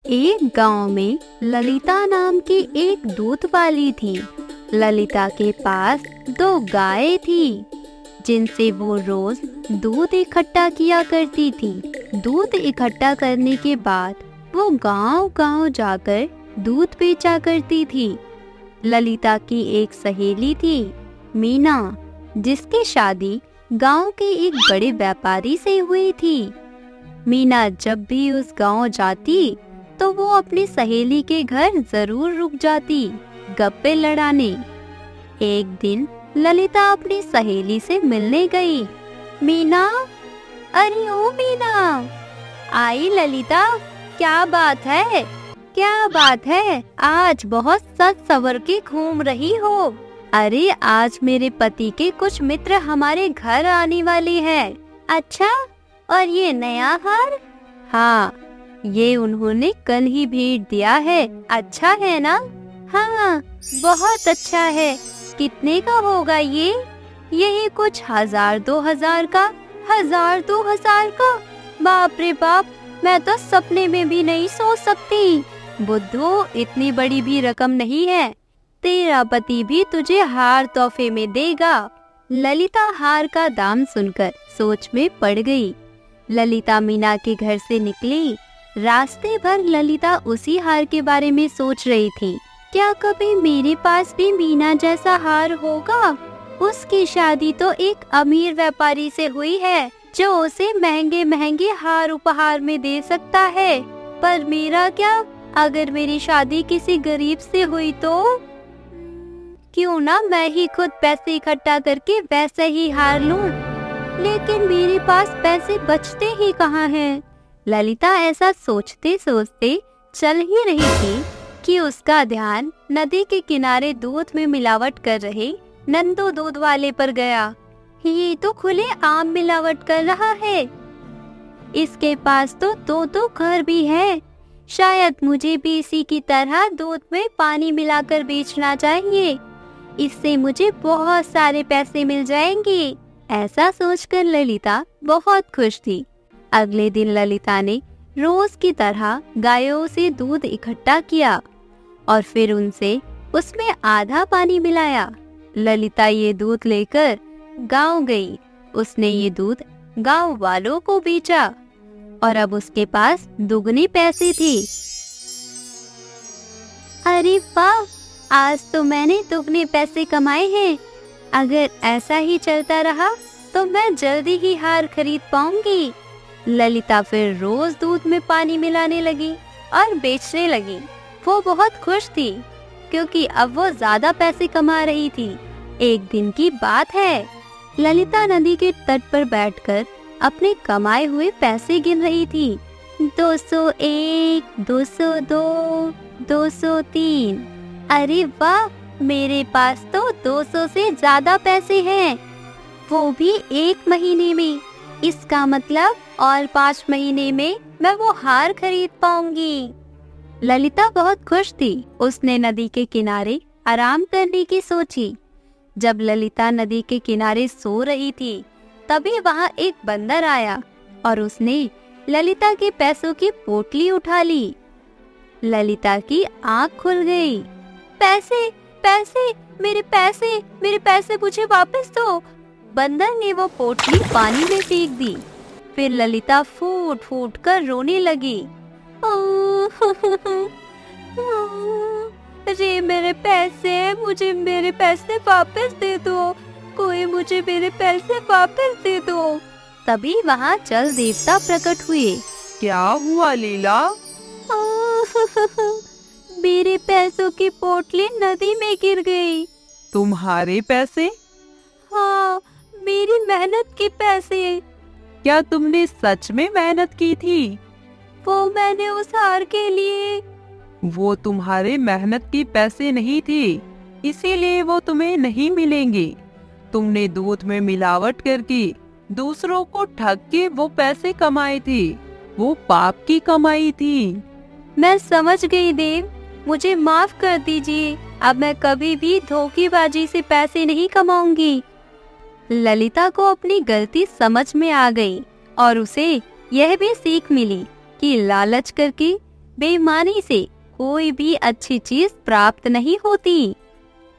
एक गांव में ललिता नाम की एक दूध वाली थी। ललिता के पास दो गायें थी जिनसे वो रोज दूध इकट्ठा किया करती थी। दूध इकट्ठा करने के बाद वो गांव-गांव जाकर दूध बेचा करती थी। ललिता की एक सहेली थी, मीना, जिसकी शादी गांव के एक बड़े व्यापारी से हुई थी। मीना जब भी उस गांव जाती तो वो अपनी सहेली के घर जरूर रुक जाती गप्पे लड़ाने। एक दिन ललिता अपनी सहेली से मिलने गई। मीना, अरे ओ मीना, आई ललिता, क्या बात है? क्या बात है? आज बहुत सज सवर के घूम रही हो। अरे आज मेरे पति के कुछ मित्र हमारे घर आने वाले हैं। अच्छा, और ये नया हार? हाँ, ये उन्होंने कल ही भेंट दिया है। अच्छा है ना? हाँ, बहुत अच्छा है। कितने का होगा ये? यही कुछ 1000-2000 का। 1000-2000 का? बाप रे बाप, मैं तो सपने में भी नहीं सोच सकती। बुद्धू, इतनी बड़ी भी रकम नहीं है। तेरा पति भी तुझे हार तोहफे में देगा। ललिता हार का दाम सुनकर सोच में पड़ गई। ललिता मीना के घर से निकली। रास्ते भर ललिता उसी हार के बारे में सोच रही थी। क्या कभी मेरे पास भी मीना जैसा हार होगा? उसकी शादी तो एक अमीर व्यापारी से हुई है जो उसे महंगे महंगे हार उपहार में दे सकता है। पर मेरा क्या? अगर मेरी शादी किसी गरीब से हुई तो क्यों ना मैं ही खुद पैसे इकट्ठा करके वैसे ही हार लूं। लेकिन मेरे पास पैसे बचते ही कहाँ हैं? ललिता ऐसा सोचते सोचते चल ही रही थी कि उसका ध्यान नदी के किनारे दूध में मिलावट कर रहे नंदू दूध वाले पर गया। ये तो खुले आम मिलावट कर रहा है। इसके पास तो दो घर भी है। शायद मुझे भी इसी की तरह दूध में पानी मिलाकर बेचना चाहिए। इससे मुझे बहुत सारे पैसे मिल जाएंगे। ऐसा सोचकर ललिता बहुत खुश थी। अगले दिन ललिता ने रोज की तरह गायों से दूध इकट्ठा किया और फिर उनसे उसमें आधा पानी मिलाया। ललिता ये दूध लेकर गांव गई। उसने ये दूध गांव वालों को बेचा और अब उसके पास दुगने पैसे थे। अरे वाह, आज तो मैंने दुगने पैसे कमाए हैं। अगर ऐसा ही चलता रहा तो मैं जल्दी ही हार खरीद पाऊंगी। ललिता फिर रोज दूध में पानी मिलाने लगी और बेचने लगी। वो बहुत खुश थी क्योंकि अब वो ज्यादा पैसे कमा रही थी। एक दिन की बात है, ललिता नदी के तट पर बैठकर अपने कमाए हुए पैसे गिन रही थी। 201, 202, 203। अरे वाह, मेरे पास तो 200 से ज्यादा पैसे हैं, वो भी एक महीने में। इसका मतलब और 5 महीने में मैं वो हार खरीद पाऊंगी। ललिता बहुत खुश थी। उसने नदी के किनारे आराम करने की सोची। जब ललिता नदी के किनारे सो रही थी तभी वहाँ एक बंदर आया और उसने ललिता के पैसों की पोटली उठा ली। ललिता की आँख खुल गई। पैसे, पैसे, मेरे पैसे मुझे वापस दो। बंदर ने वो पोटली पानी में फेंक दी। फिर ललिता फूट फूट कर रोने लगी। अरे मेरे पैसे, मुझे मेरे पैसे वापस दे दो। कोई मुझे मेरे पैसे वापस दे दो। तभी वहाँ जल देवता प्रकट हुए। क्या हुआ लीला? मेरे पैसों की पोटली नदी में गिर गई। तुम्हारे पैसे? हाँ, मेरी मेहनत के पैसे। क्या तुमने सच में मेहनत की थी? वो मैंने उस हार के लिए। वो तुम्हारे मेहनत के पैसे नहीं थे, इसीलिए वो तुम्हें नहीं मिलेंगे। तुमने दूध में मिलावट करके दूसरों को ठग के वो पैसे कमाए थे। वो पाप की कमाई थी। मैं समझ गई देव, मुझे माफ कर दीजिए। अब मैं कभी भी धोखेबाजी से पैसे नहीं कमाऊंगी। ललिता को अपनी गलती समझ में आ गई और उसे यह भी सीख मिली कि लालच करके बेईमानी से कोई भी अच्छी चीज प्राप्त नहीं होती।